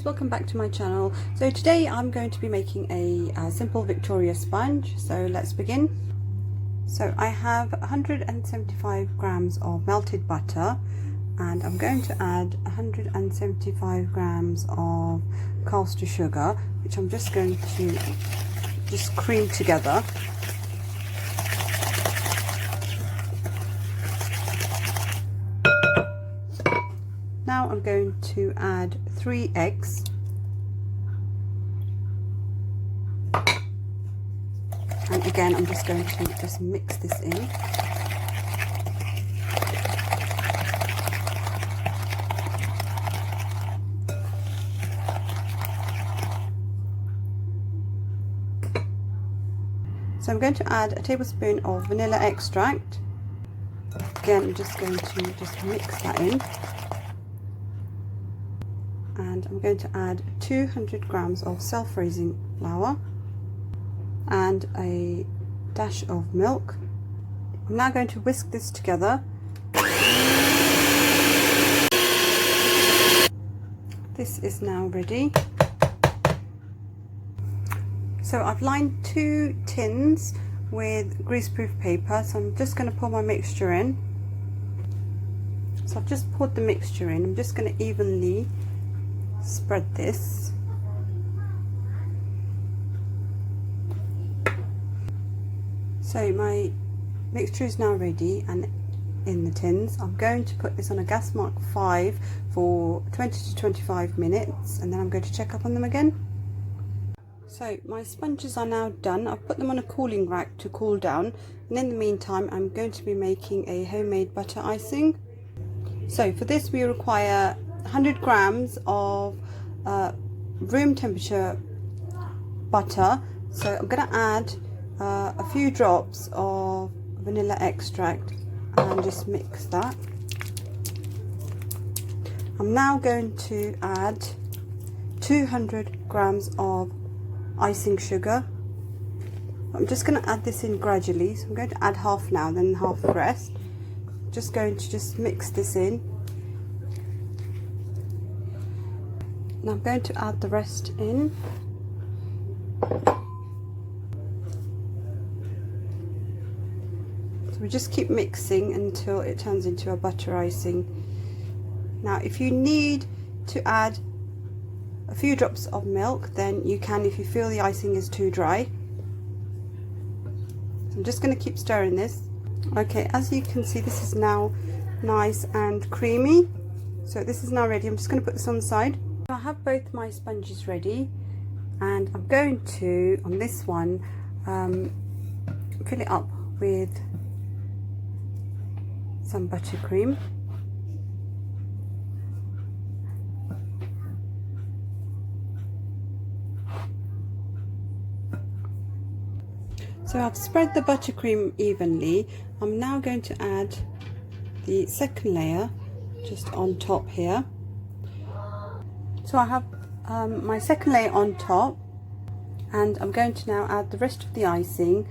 guys, welcome back to my channel. So today I'm going to be making a simple Victoria sponge, so let's begin. So I have 175 grams of melted butter and I'm going to add 175 grams of caster sugar, which I'm just going to cream together. Now I'm going to add 3 eggs, and again I'm just going to mix this in. So I'm going to add a tablespoon of vanilla extract. Again, I'm just going to mix that in. And I'm going to add 200 grams of self-raising flour and a dash of milk. I'm now going to whisk this together. This is now ready. So I've lined 2 tins with greaseproof paper, so I'm just going to pour my mixture in. So I've just poured the mixture in. I'm just going to evenly spread this. So my mixture is now ready and in the tins. I'm going to put this on a gas mark 5 for 20 to 25 minutes and then I'm going to check up on them again. So my sponges are now done. I've put them on a cooling rack to cool down, and in the meantime I'm going to be making a homemade butter icing. So for this we require 100 grams of room temperature butter. So I'm going to add a few drops of vanilla extract and just mix that. I'm now going to add 200 grams of icing sugar. I'm just going to add this in gradually, so I'm going to add half now, then half the rest. Just going to mix this in. Now I'm going to add the rest in. So we just keep mixing until it turns into a butter icing. Now if you need to add a few drops of milk, then you can if you feel the icing is too dry. So I'm just going to keep stirring this. Okay, as you can see, this is now nice and creamy. So this is now ready. I'm just going to put this on the side. I have both my sponges ready and I'm going to, on this one, fill it up with some buttercream. So I've spread the buttercream evenly. I'm now going to add the second layer just on top here. So I have my second layer on top, and I'm going to now add the rest of the icing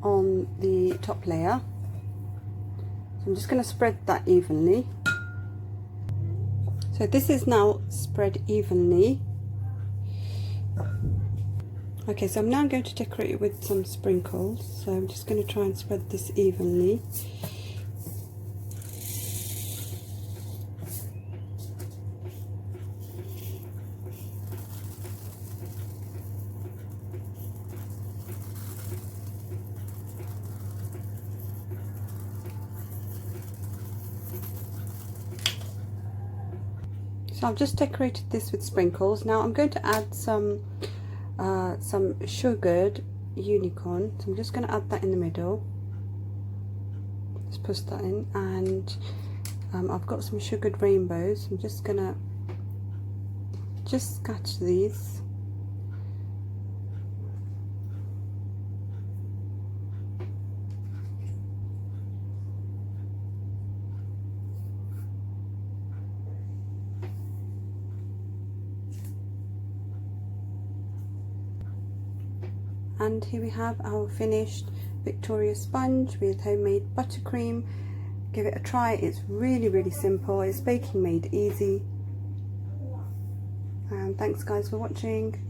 on the top layer. So I'm just going to spread that evenly. So this is now spread evenly. Okay, so I'm now going to decorate it with some sprinkles. So I'm just going to try and spread this evenly. So I've just decorated this with sprinkles. Now I'm going to add some sugared unicorn. So I'm just going to add that in the middle. Just push that in, and I've got some sugared rainbows. I'm just going to scatter these. And here we have our finished Victoria sponge with homemade buttercream. Give it a try. It's really simple. It's baking made easy. And thanks guys for watching.